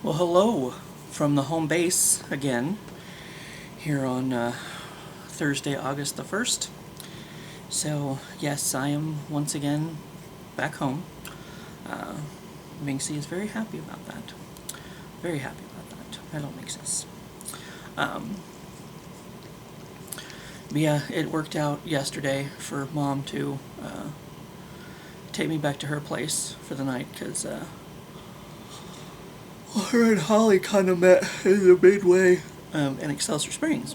Well, hello from the home base again here on Thursday, August the 1st. So, yes, I am once again back home. Uh, Minxie is very happy about that. Very happy about that. That all makes sense. Um, but yeah, it worked out yesterday for Mom to take me back to her place for the night because her and Holly kind of met in the midway in Excelsior Springs.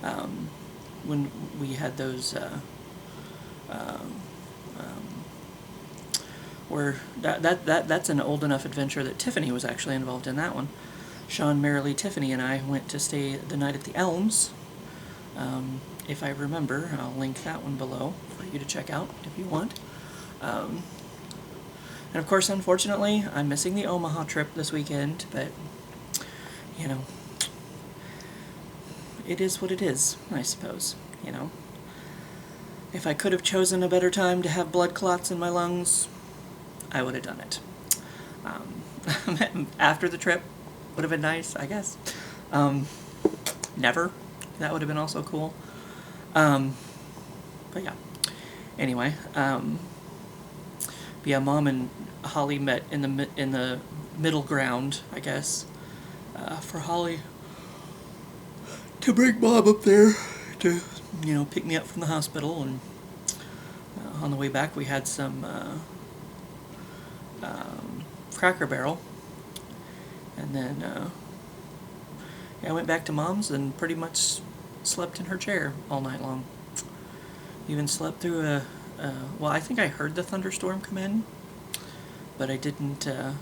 Um, when we had those where that's an old enough adventure that Tiffany was actually involved in that one. Sean, Marilee, Tiffany, and I went to stay the night at the Elms. If I remember, I'll link that one below for you to check out if you want. Um, and of course, unfortunately, I'm missing the Omaha trip this weekend, but you know, it is what it is, I suppose. You know, if I could have chosen a better time to have blood clots in my lungs, I would have done it. After the trip would have been nice, I guess. Um, Never. That would have been also cool. But yeah. Anyway, yeah, Mom and Holly met in the middle ground, I guess, for Holly to bring Mom up there to pick me up from the hospital, and on the way back we had some Cracker Barrel, and then yeah, I went back to Mom's and pretty much slept in her chair all night long. Even slept through well, I think I heard the thunderstorm come in, but I didn't, you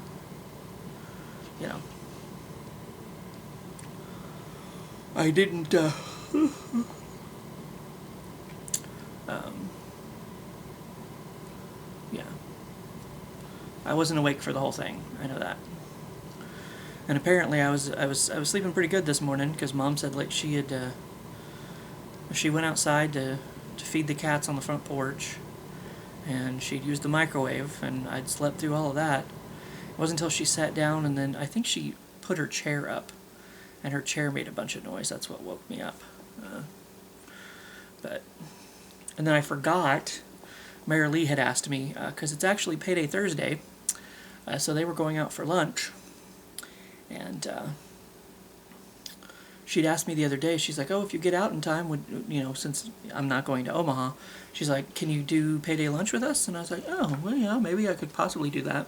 know, I didn't, yeah, I wasn't awake for the whole thing. I know that. And apparently I was sleeping pretty good this morning because Mom said like she went outside to feed the cats on the front porch, and she'd used the microwave, and I'd slept through all of that. It wasn't until she sat down, and then I think she put her chair up, and her chair made a bunch of noise. That's what woke me up. And then I forgot. Mary Lee had asked me because it's actually payday Thursday, so they were going out for lunch, and she'd asked me the other day, she's like, oh, if you get out in time, since I'm not going to Omaha, she's like, can you do payday lunch with us? And I was like, oh, well, yeah, maybe I could possibly do that.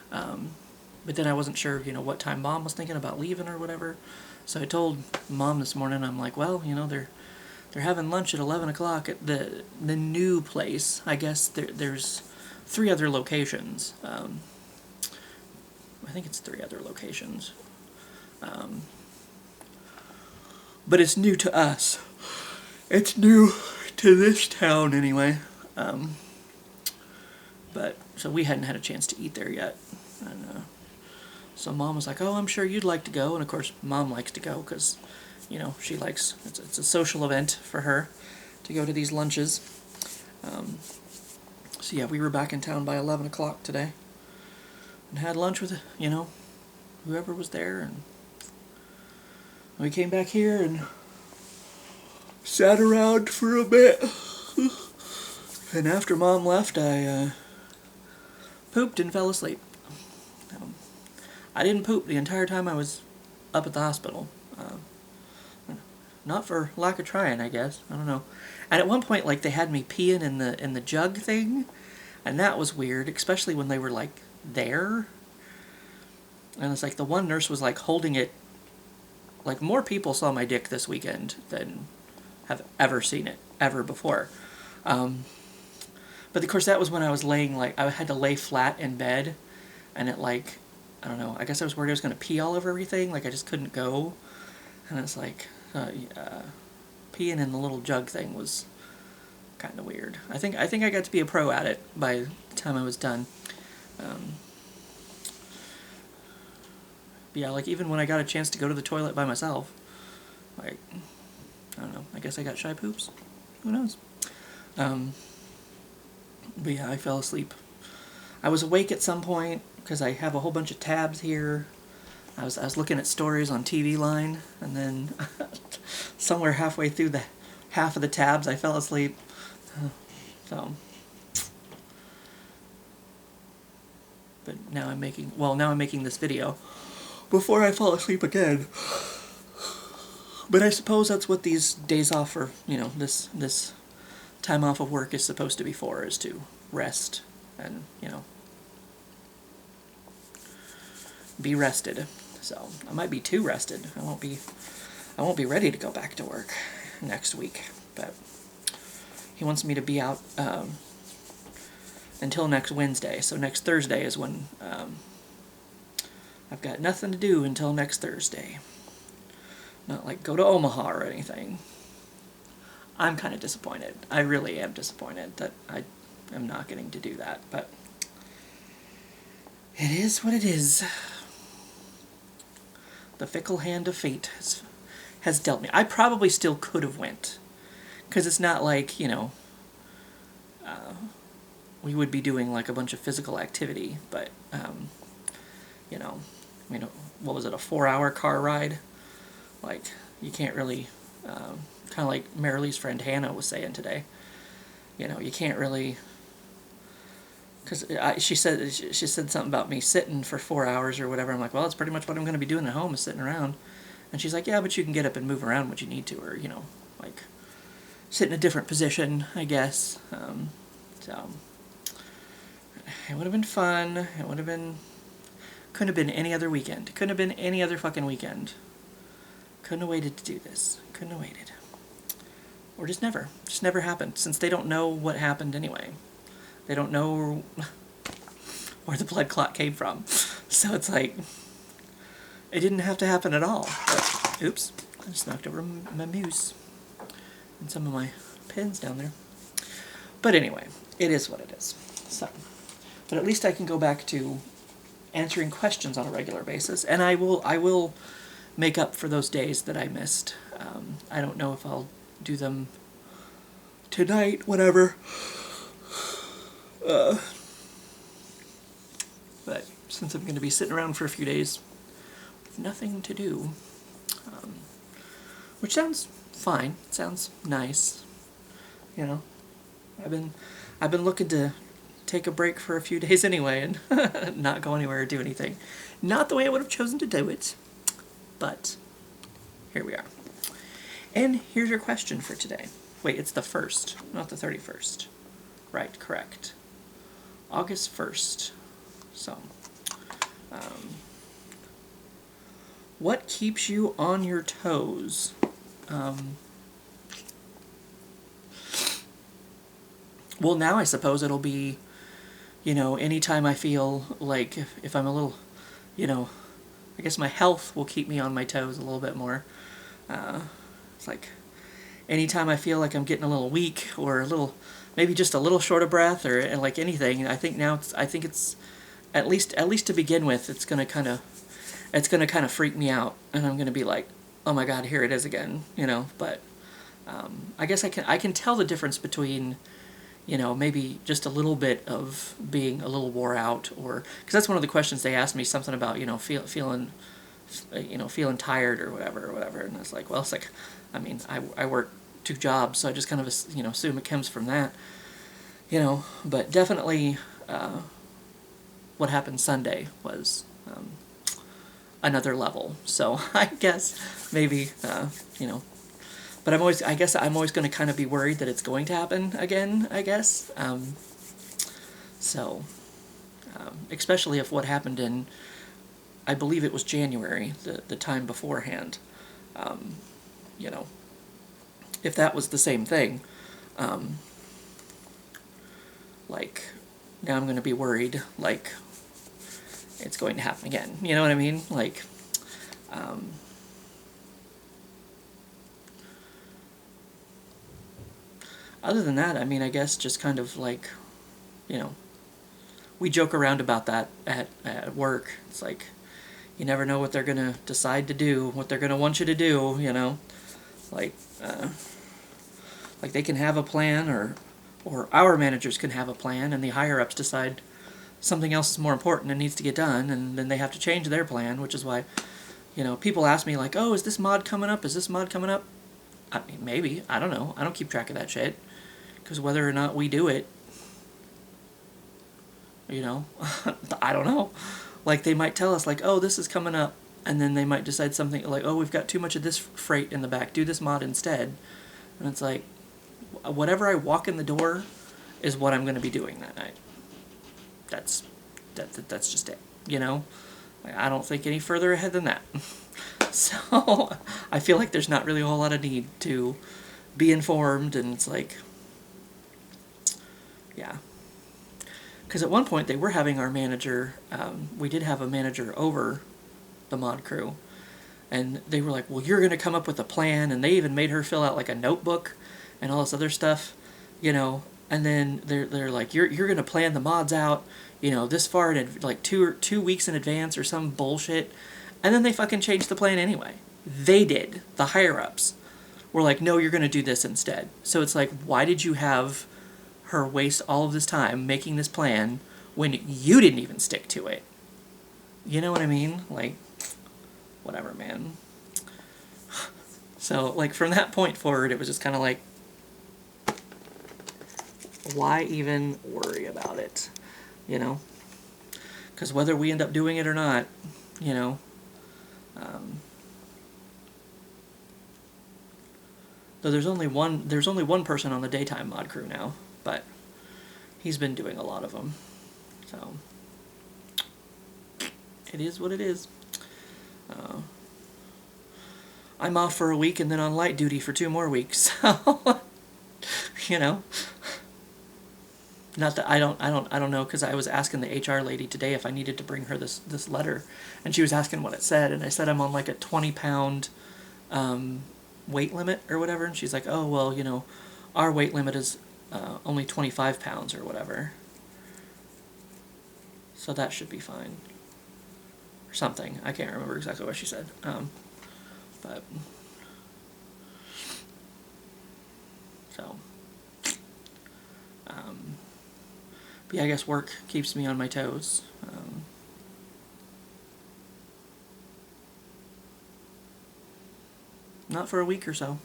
But then I wasn't sure, what time Mom was thinking about leaving or whatever. So I told Mom this morning, I'm like, well, they're having lunch at 11 o'clock at the new place. I guess there's 3 other locations. I think it's 3 other locations. But it's new to us. It's new to this town anyway. But so we hadn't had a chance to eat there yet. And so Mom was like, oh, I'm sure you'd like to go. And of course Mom likes to go because, she likes, it's a social event for her to go to these lunches. So yeah, we were back in town by 11 o'clock today. And had lunch with, whoever was there, and we came back here and sat around for a bit. And after Mom left, I pooped and fell asleep. I didn't poop the entire time I was up at the hospital. Not for lack of trying, I guess. I don't know. And at one point, like, they had me peeing in the jug thing, and that was weird, especially when they were like there. And it's like the one nurse was like holding it. Like, more people saw my dick this weekend than have ever seen it, ever before. But of course that was when I was laying, like, I had to lay flat in bed, and it, like, I don't know, I guess I was worried I was going to pee all over everything, like I just couldn't go. And it's like, peeing in the little jug thing was kind of weird. I think I got to be a pro at it by the time I was done. Yeah, like, even when I got a chance to go to the toilet by myself, like, I don't know, I guess I got shy poops. Who knows? But yeah, I fell asleep. I was awake at some point, because I have a whole bunch of tabs here, I was looking at stories on TV Line, and then somewhere halfway through the half of the tabs, I fell asleep. So, but now I'm making this video before I fall asleep again. But I suppose that's what these days off, or this time off of work is supposed to be for, is to rest and be rested. So I might be too rested. I won't be ready to go back to work next week. But he wants me to be out until next Wednesday. So next Thursday is when I've got nothing to do until next Thursday. Not like go to Omaha or anything. I'm kind of disappointed. I really am disappointed that I am not getting to do that. But it is what it is. The fickle hand of fate has dealt me. I probably still could have went. Because it's not like, we would be doing like a bunch of physical activity. But, what was it, a 4-hour car ride? Like, you can't really, kind of like Marilee's friend Hannah was saying today. You can't really, because she said something about me sitting for 4 hours or whatever. I'm like, well, that's pretty much what I'm going to be doing at home, is sitting around. And she's like, yeah, but you can get up and move around when you need to, or like sit in a different position, I guess. So it would have been fun. It would have been, couldn't have been any other weekend. Couldn't have been any other fucking weekend. Couldn't have waited to do this. Couldn't have waited. Or just never happened, since they don't know what happened anyway. They don't know where the blood clot came from. So it's like, it didn't have to happen at all. But, oops, I just knocked over my mousse and some of my pens down there. But anyway, it is what it is. So, but at least I can go back to answering questions on a regular basis, and I will make up for those days that I missed. I don't know if I'll do them tonight, whatever. But since I'm going to be sitting around for a few days with nothing to do, which sounds fine, sounds nice, I've been looking to take a break for a few days anyway and not go anywhere or do anything. Not the way I would have chosen to do it, but here we are. And here's your question for today. Wait, it's the 1st, not the 31st. Right, correct. August 1st. So, what keeps you on your toes? Well, now I suppose it'll be, anytime I feel like if I'm a little, I guess my health will keep me on my toes a little bit more. It's like anytime I feel like I'm getting a little weak or a little, maybe just a little short of breath or like anything. I think it's at least to begin with, it's gonna kind of freak me out, and I'm gonna be like, oh my God, here it is again, But I guess I can tell the difference between, maybe just a little bit of being a little wore out, or because that's one of the questions they asked me, something about feeling tired or whatever, and it's like, well, it's like, I mean, I work 2 jobs, so I just kind of assume it comes from that, but definitely what happened Sunday was another level. So I guess maybe but I'm always going to kind of be worried that it's going to happen again, I guess. Especially if what happened in, I believe it was January, the time beforehand, if that was the same thing, like, now I'm going to be worried, like, it's going to happen again. You know what I mean? Like, other than that, I mean, I guess just kind of like, we joke around about that at work. It's like, you never know what they're going to decide to do, what they're going to want you to do, Like they can have a plan, or our managers can have a plan, and the higher-ups decide something else is more important and needs to get done, and then they have to change their plan, which is why, people ask me like, oh, is this mod coming up? Is this mod coming up? I mean, maybe. I don't know. I don't keep track of that shit. Because whether or not we do it, I don't know. Like, they might tell us, like, oh, this is coming up, and then they might decide something, like, oh, we've got too much of this freight in the back, do this mod instead. And it's like, whatever I walk in the door is what I'm going to be doing that night. That's just it, Like, I don't think any further ahead than that. So, I feel like there's not really a whole lot of need to be informed, and it's like, yeah. Because at one point they were having our manager, we did have a manager over the mod crew, and they were like, well, you're going to come up with a plan, and they even made her fill out like a notebook and all this other stuff, and then they're like, you're going to plan the mods out, this far in like 2 weeks in advance or some bullshit, and then they fucking changed the plan anyway. They did. The higher-ups were like, no, you're going to do this instead. So it's like, why did you have her waste all of this time making this plan when you didn't even stick to it? You know what I mean? Like, whatever, man. So, like, from that point forward, it was just kind of like, why even worry about it? Because whether we end up doing it or not, though there's only one person on the daytime mod crew now, but he's been doing a lot of them, so it is what it is. I'm off for a week and then on light duty for 2 more weeks, so not that I don't know, because I was asking the HR lady today if I needed to bring her this letter, and she was asking what it said, and I said I'm on like a 20-pound weight limit or whatever, and she's like, oh, well, our weight limit is only 25 pounds or whatever, so that should be fine, or something. I can't remember exactly what she said, but so but yeah, I guess work keeps me on my toes. Not for a week or so.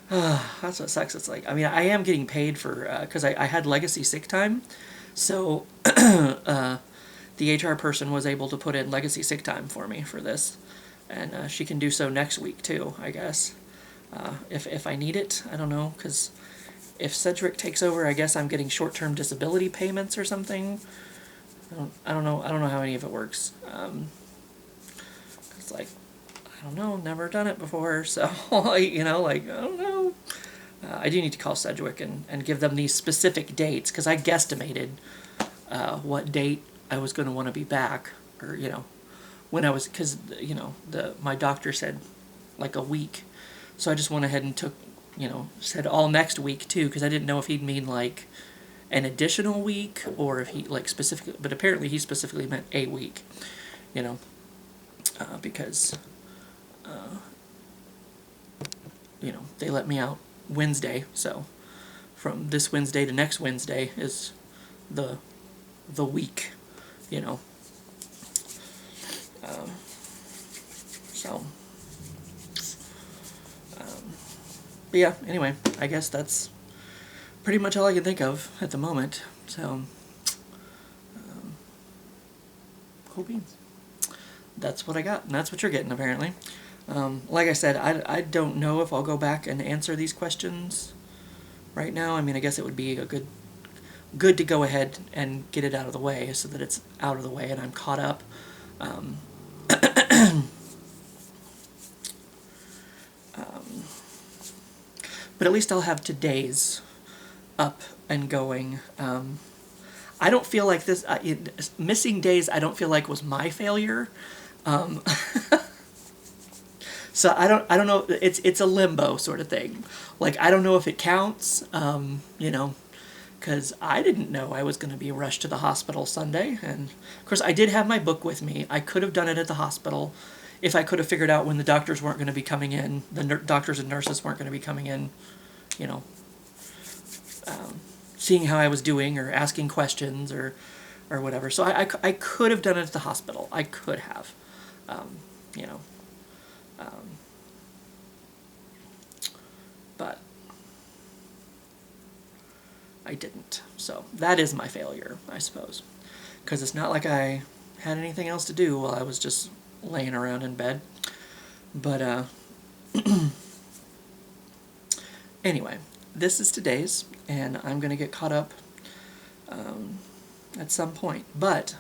That's what sucks. It's like, I mean, I am getting paid for, because I had legacy sick time, so the HR person was able to put in legacy sick time for me for this, and she can do so next week too, I guess. If I need it, I don't know, because if Cedric takes over, I guess I'm getting short-term disability payments or something. I don't know how any of it works. It's like, I don't know, never done it before, so, like, I don't know. I do need to call Sedgwick and give them these specific dates, because I guesstimated what date I was going to want to be back, or, when I was, because, my doctor said, like, a week, so I just went ahead and took, said all next week, too, because I didn't know if he'd mean, like, an additional week, or if he, like, specifically, but apparently he specifically meant a week, because, they let me out Wednesday, so from this Wednesday to next Wednesday is the week, so, but yeah, anyway, I guess that's pretty much all I can think of at the moment, so, cool beans. That's what I got, and that's what you're getting, apparently. Like I said, I don't know if I'll go back and answer these questions right now. I mean, I guess it would be a good to go ahead and get it out of the way, so that it's out of the way and I'm caught up. But at least I'll have today's up and going. I don't feel like this, missing days I don't feel like was my failure. So I don't know, it's a limbo sort of thing. Like, I don't know if it counts, because I didn't know I was going to be rushed to the hospital Sunday, and of course I did have my book with me. I could have done it at the hospital if I could have figured out when the doctors weren't going to be coming in, the doctors and nurses weren't going to be coming in, seeing how I was doing or asking questions or whatever. So I could have done it at the hospital. I could have, you know, but I didn't. So that is my failure, I suppose, because it's not like I had anything else to do while I was just laying around in bed. But anyway, this is today's, and I'm going to get caught up at some point. But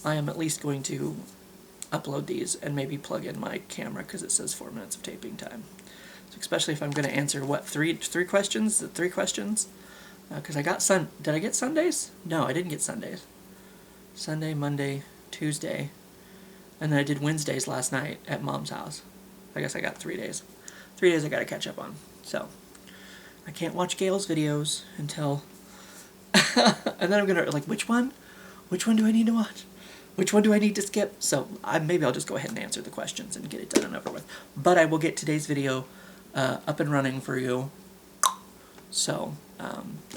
I am at least going to upload these and maybe plug in my camera because it says 4 minutes of taping time. So especially if I'm going to answer, what, three questions? Three questions? Because I got Did I get Sundays? No, I didn't get Sundays. Sunday, Monday, Tuesday, and then I did Wednesdays last night at Mom's house. I guess I got 3 days. 3 days I got to catch up on. So I can't watch Gail's videos until... and then I'm going to, like, which one? Which one do I need to watch? Which one do I need to skip? So maybe I'll just go ahead and answer the questions and get it done and over with. But I will get today's video up and running for you. So,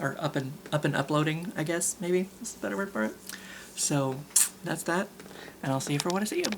or up and uploading, I guess, maybe is a better word for it. So that's that, and I'll see you for when I see you.